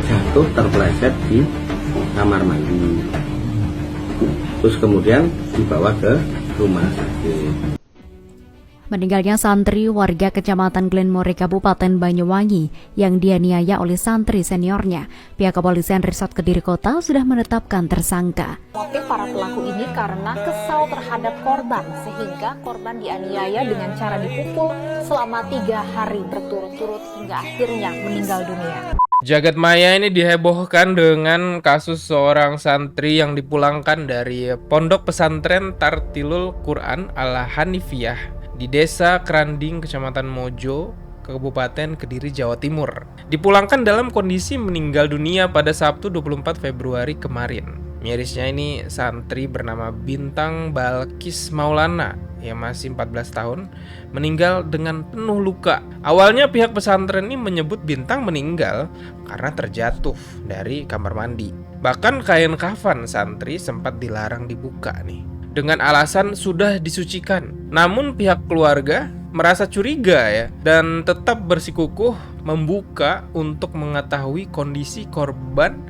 terjatuh terpeleset di kamar mandi, terus kemudian dibawa ke rumah sakit. Meninggalnya santri warga Kecamatan Glenmore, Kabupaten Banyuwangi yang dianiaya oleh santri seniornya. Pihak kepolisian Resort Kediri Kota sudah menetapkan tersangka. Motif para pelaku ini karena kesal terhadap korban, sehingga korban dianiaya dengan cara dipukul selama 3 hari berturut-turut hingga akhirnya meninggal dunia. Jagat maya ini dihebohkan dengan kasus seorang santri yang dipulangkan dari Pondok Pesantren Tartilul Quran Al-Hanifiyah di Desa Keranding, Kecamatan Mojo, Kabupaten Kediri, Jawa Timur. Dipulangkan dalam kondisi meninggal dunia pada Sabtu 24 Februari kemarin. Mirisnya ini santri bernama Bintang Balkis Maulana yang masih 14 tahun meninggal dengan penuh luka. Awalnya pihak pesantren ini menyebut Bintang meninggal karena terjatuh dari kamar mandi. Bahkan kain kafan santri sempat dilarang dibuka nih, dengan alasan sudah disucikan. Namun pihak keluarga merasa curiga ya, dan tetap bersikukuh membuka untuk mengetahui kondisi korban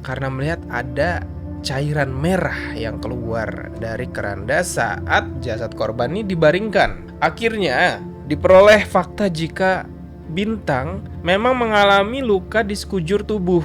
karena melihat ada cairan merah yang keluar dari keranda saat jasad korban ini dibaringkan. Akhirnya diperoleh fakta jika Bintang memang mengalami luka di sekujur tubuh.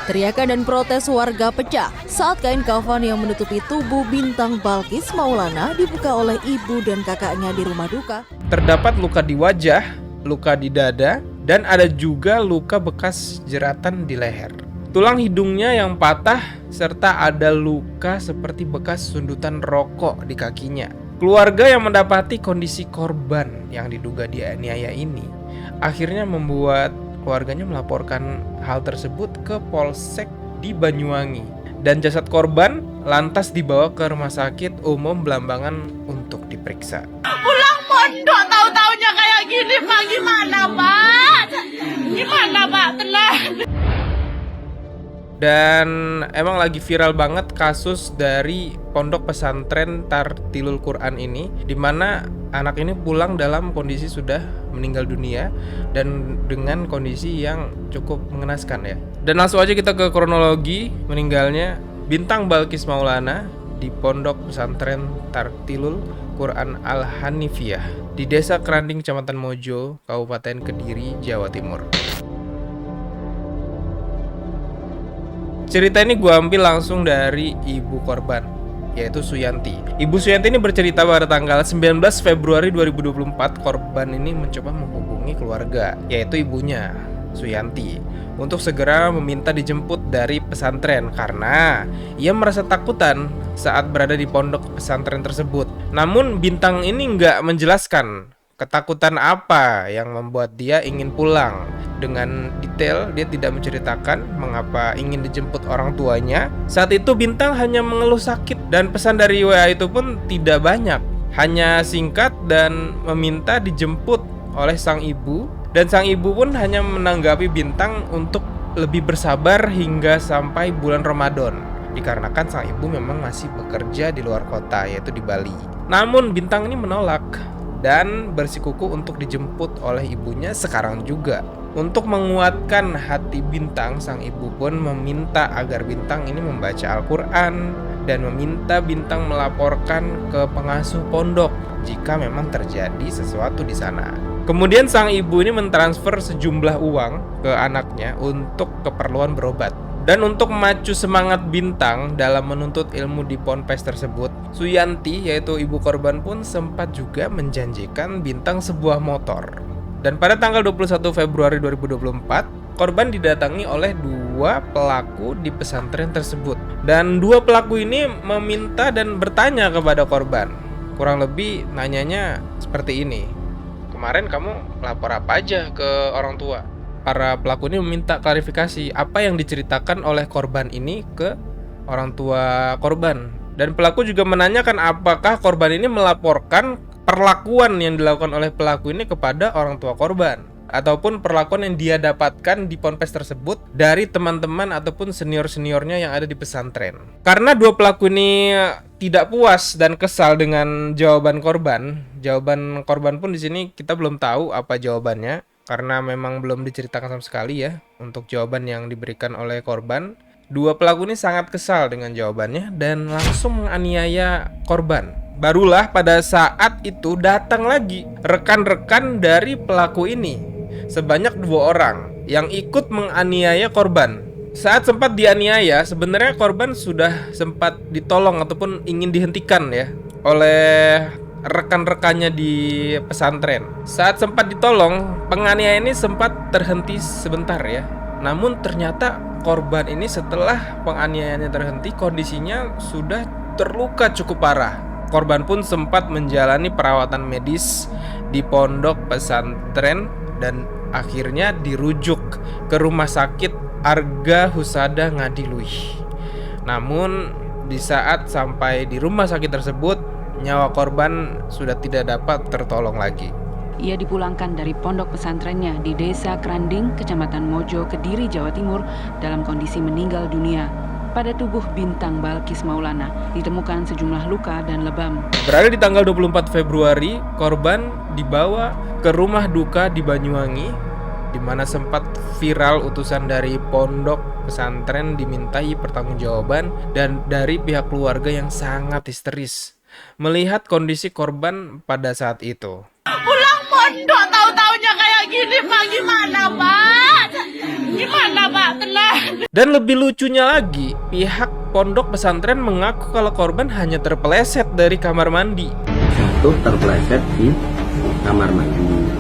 Teriakan dan protes warga pecah saat kain kafan yang menutupi tubuh Bintang Balkis Maulana dibuka oleh ibu dan kakaknya di rumah duka. Terdapat luka di wajah, luka di dada, dan ada juga luka bekas jeratan di leher. Tulang hidungnya yang patah, serta ada luka seperti bekas sundutan rokok di kakinya. Keluarga yang mendapati kondisi korban yang diduga dianiaya ini akhirnya membuat keluarganya melaporkan hal tersebut ke Polsek di Banyuwangi, dan jasad korban lantas dibawa ke Rumah Sakit Umum Blambangan untuk diperiksa. Pulang pondok tahu-taunya kayak gini Pak, gimana Pak? Gimana Pak? Tenang. Dan emang lagi viral banget kasus dari Pondok Pesantren Tartilul Quran ini, dimana anak ini pulang dalam kondisi sudah meninggal dunia dan dengan kondisi yang cukup mengenaskan ya. Dan langsung aja kita ke kronologi meninggalnya Bintang Balkis Maulana di Pondok Pesantren Tartilul Quran Al-Hanifiyah di Desa Keranding, Kecamatan Mojo, Kabupaten Kediri, Jawa Timur. Cerita ini gue ambil langsung dari ibu korban, yaitu Suyanti. Ibu Suyanti ini bercerita pada tanggal 19 Februari 2024 korban ini mencoba menghubungi keluarga, yaitu ibunya, Suyanti, untuk segera meminta dijemput dari pesantren karena ia merasa takutan saat berada di pondok pesantren tersebut. Namun Bintang ini nggak menjelaskan ketakutan apa yang membuat dia ingin pulang. Dengan detail, dia tidak menceritakan mengapa ingin dijemput orang tuanya. Saat itu Bintang hanya mengeluh sakit, dan pesan dari WA itu pun tidak banyak, hanya singkat dan meminta dijemput oleh sang ibu. Dan sang ibu pun hanya menanggapi Bintang untuk lebih bersabar hingga sampai bulan Ramadan, dikarenakan sang ibu memang masih bekerja di luar kota, yaitu di Bali. Namun Bintang ini menolak dan bersikukuh untuk dijemput oleh ibunya sekarang juga. Untuk menguatkan hati Bintang, sang ibu pun meminta agar Bintang ini membaca Al-Quran dan meminta Bintang melaporkan ke pengasuh pondok jika memang terjadi sesuatu di sana. Kemudian sang ibu ini mentransfer sejumlah uang ke anaknya untuk keperluan berobat. Dan untuk memacu semangat Bintang dalam menuntut ilmu di ponpes tersebut, Suyanti, yaitu ibu korban, pun sempat juga menjanjikan Bintang sebuah motor. Dan pada tanggal 21 Februari 2024, korban didatangi oleh 2 pelaku di pesantren tersebut. Dan 2 pelaku ini meminta dan bertanya kepada korban. Kurang lebih nanyanya seperti ini. Kemarin kamu lapor apa aja ke orang tua? Para pelaku ini meminta klarifikasi apa yang diceritakan oleh korban ini ke orang tua korban. Dan pelaku juga menanyakan apakah korban ini melaporkan perlakuan yang dilakukan oleh pelaku ini kepada orang tua korban, ataupun perlakuan yang dia dapatkan di ponpes tersebut dari teman-teman ataupun senior-seniornya yang ada di pesantren. Karena 2 pelaku ini tidak puas dan kesal dengan jawaban korban pun di sini kita belum tahu apa jawabannya. karena memang belum diceritakan sama sekali ya untuk jawaban yang diberikan oleh korban. Dua pelaku ini sangat kesal dengan jawabannya dan langsung menganiaya korban. Barulah pada saat itu datang lagi rekan-rekan dari pelaku ini, sebanyak 2 orang yang ikut menganiaya korban. Saat sempat dianiaya, sebenarnya korban sudah sempat ditolong ataupun ingin dihentikan ya oleh rekan-rekannya di pesantren. Saat sempat ditolong, penganiaya ini sempat terhenti sebentar ya. Namun ternyata korban ini setelah penganiayaannya terhenti, kondisinya sudah terluka cukup parah. Korban pun sempat menjalani perawatan medis di pondok pesantren dan akhirnya dirujuk ke rumah sakit Arga Husada Ngadiluih. Namun di saat sampai di rumah sakit tersebut, nyawa korban sudah tidak dapat tertolong lagi. Ia dipulangkan dari pondok pesantrennya di Desa Kranding, Kecamatan Mojo, Kediri, Jawa Timur dalam kondisi meninggal dunia. Pada tubuh Bintang Balkis Maulana ditemukan sejumlah luka dan lebam. Berada di tanggal 24 Februari, korban dibawa ke rumah duka di Banyuwangi, di mana sempat viral utusan dari pondok pesantren dimintai pertanggungjawaban dan dari pihak keluarga yang sangat histeris melihat kondisi korban pada saat itu. Pulang pondok tahu-taunya kayak gini Pak, gimana Pak? Gimana Pak? Tenang. Dan lebih lucunya lagi, pihak pondok pesantren mengaku kalau korban hanya terpeleset dari kamar mandi. Jatuh terpeleset di kamar mandi,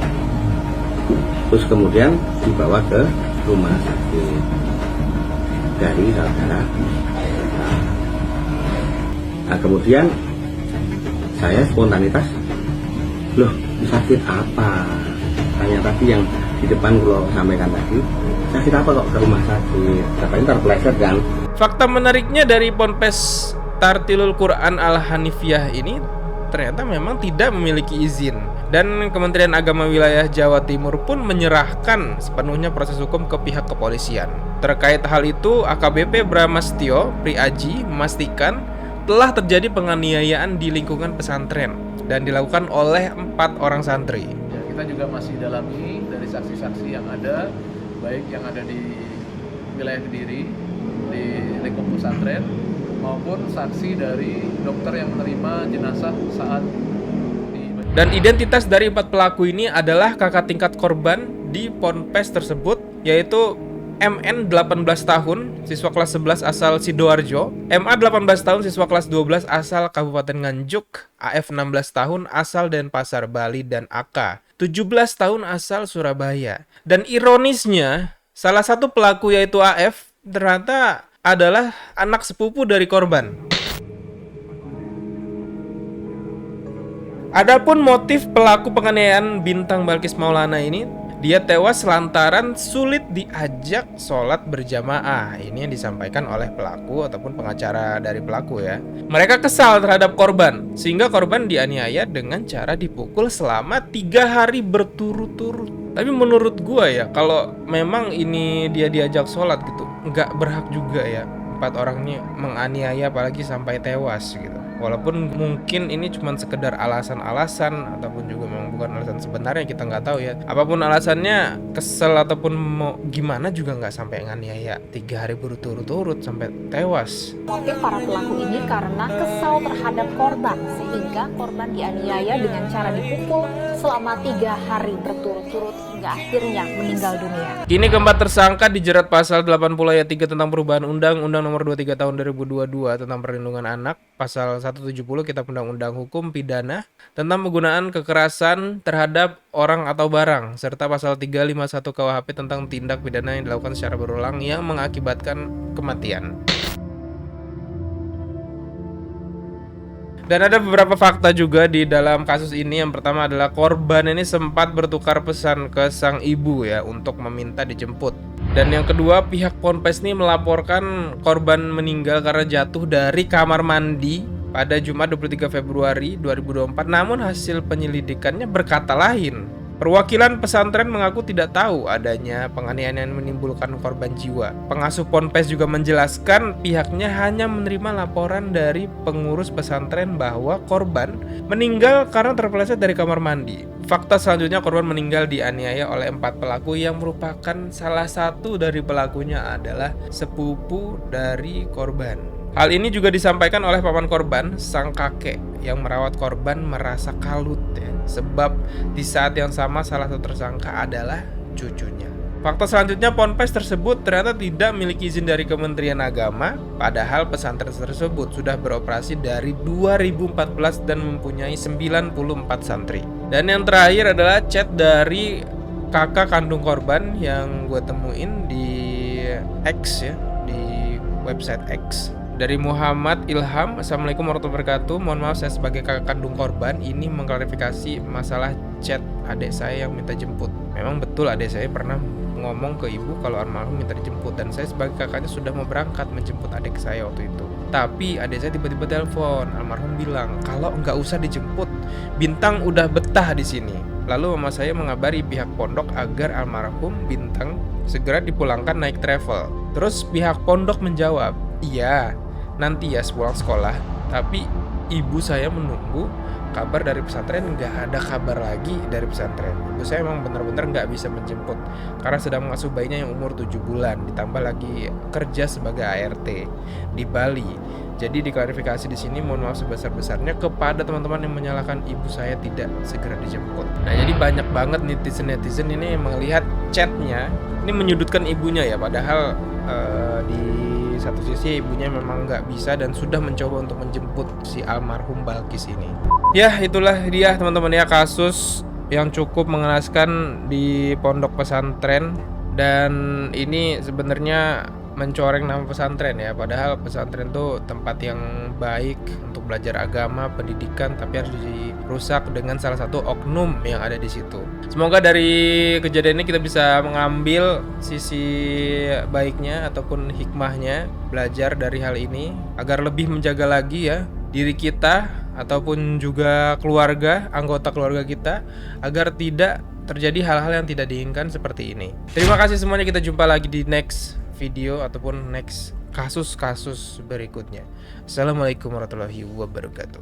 terus kemudian dibawa ke rumah sakit dari saudara. Nah kemudian saya spontanitas, loh sakit apa? Tanya tadi yang di depan kalau sampaikan tadi, sakit apa kok ke rumah sakit? Katanya terpeleset kan? Fakta menariknya dari Ponpes Tartilul Quran Al-Hanifiyah ini ternyata memang tidak memiliki izin. Dan Kementerian Agama Wilayah Jawa Timur pun menyerahkan sepenuhnya proses hukum ke pihak kepolisian. Terkait hal itu, AKBP Bramastio Priaji memastikan telah terjadi penganiayaan di lingkungan pesantren dan dilakukan oleh 4 orang santri. Ya, kita juga masih dalami dari saksi-saksi yang ada, baik yang ada di wilayah Kediri, di lingkup pesantren, maupun saksi dari dokter yang menerima jenazah saat dan identitas dari 4 pelaku ini adalah kakak tingkat korban di Ponpes tersebut, yaitu MN 18 tahun, siswa kelas 11 asal Sidoarjo, MA 18 tahun, siswa kelas 12 asal Kabupaten Nganjuk, AF 16 tahun asal Denpasar, Bali, dan AK 17 tahun asal Surabaya. Dan ironisnya, salah satu pelaku yaitu AF ternyata adalah anak sepupu dari korban. Adapun motif pelaku penganiayaan Bintang Balkis Maulana ini, dia tewas lantaran sulit diajak sholat berjamaah. Ini yang disampaikan oleh pelaku ataupun pengacara dari pelaku ya. Mereka kesal terhadap korban, sehingga korban dianiaya dengan cara dipukul selama 3 hari berturut-turut. Tapi menurut gua ya, kalau memang ini dia diajak sholat gitu, nggak berhak juga ya 4 orang ini menganiaya apalagi sampai tewas gitu. Walaupun mungkin ini cuma sekedar alasan-alasan ataupun juga memang bukan alasan sebenarnya, kita nggak tahu ya. Apapun alasannya, kesel ataupun mau gimana juga nggak sampai nganiaya 3 hari berturut-turut sampai tewas. Motif para pelaku ini karena kesal terhadap korban, sehingga korban dianiaya dengan cara dipukul selama 3 hari berturut-turut hingga akhirnya meninggal dunia. Kini keempat tersangka dijerat pasal 80 ayat 3 tentang perubahan Undang-Undang Nomor 23 Tahun 2022 tentang Perlindungan Anak, pasal 170 Kitab Undang-Undang Hukum Pidana tentang penggunaan kekerasan terhadap orang atau barang, serta pasal 351 KUHP tentang tindak pidana yang dilakukan secara berulang yang mengakibatkan kematian. Dan ada beberapa fakta juga di dalam kasus ini. Yang pertama adalah korban ini sempat bertukar pesan ke sang ibu ya untuk meminta dijemput. Dan yang kedua, pihak Ponpes ini melaporkan korban meninggal karena jatuh dari kamar mandi pada Jumat 23 Februari 2024. Namun hasil penyelidikannya berkata lain. Perwakilan pesantren mengaku tidak tahu adanya penganiayaan yang menimbulkan korban jiwa. Pengasuh Ponpes juga menjelaskan pihaknya hanya menerima laporan dari pengurus pesantren bahwa korban meninggal karena terpeleset dari kamar mandi. Fakta selanjutnya, korban meninggal dianiaya oleh 4 pelaku yang merupakan salah satu dari pelakunya adalah sepupu dari korban. Hal ini juga disampaikan oleh paman korban, sang kakek yang merawat korban merasa kalut ya, sebab di saat yang sama salah satu tersangka adalah cucunya. Fakta selanjutnya, ponpes tersebut ternyata tidak memiliki izin dari Kementerian Agama, padahal pesantren tersebut sudah beroperasi dari 2014 dan mempunyai 94 santri. Dan yang terakhir adalah chat dari kakak kandung korban yang gue temuin di X ya, di website X. Dari Muhammad Ilham, Assalamualaikum warahmatullahi wabarakatuh. Mohon maaf, saya sebagai kakak kandung korban ini mengklarifikasi masalah chat adik saya yang minta jemput. Memang betul adik saya pernah ngomong ke ibu kalau almarhum minta dijemput, dan saya sebagai kakaknya sudah mau berangkat menjemput adik saya waktu itu. Tapi adik saya tiba-tiba telepon, almarhum bilang kalau nggak usah dijemput, Bintang udah betah di sini. Lalu mama saya mengabari pihak pondok agar almarhum Bintang segera dipulangkan naik travel. Terus pihak pondok menjawab, iya, nanti ya sepulang sekolah. Tapi ibu saya menunggu kabar dari pesantren, nggak ada kabar lagi dari pesantren. Ibu saya memang benar-benar nggak bisa menjemput karena sedang mengasuh bayinya yang umur 7 bulan, ditambah lagi kerja sebagai ART di Bali. Jadi diklarifikasi di sini, mohon maaf sebesar-besarnya kepada teman-teman yang menyalahkan ibu saya tidak segera dijemput. Nah, jadi banyak banget netizen ini yang melihat chatnya ini menyudutkan ibunya ya, padahal di satu sisi ibunya memang nggak bisa dan sudah mencoba untuk menjemput si almarhum Balkis ini. Ya, itulah dia teman-teman ya, kasus yang cukup mengenaskan di pondok pesantren, dan ini sebenarnya mencoreng nama pesantren ya, padahal pesantren tuh tempat yang baik untuk belajar agama, pendidikan, tapi harus dirusak dengan salah satu oknum yang ada di situ. Semoga dari kejadian ini kita bisa mengambil sisi baiknya ataupun hikmahnya, belajar dari hal ini agar lebih menjaga lagi ya diri kita ataupun juga keluarga, anggota keluarga kita, agar tidak terjadi hal-hal yang tidak diinginkan seperti ini. Terima kasih semuanya, kita jumpa lagi di next video ataupun next kasus-kasus berikutnya. Assalamualaikum warahmatullahi wabarakatuh.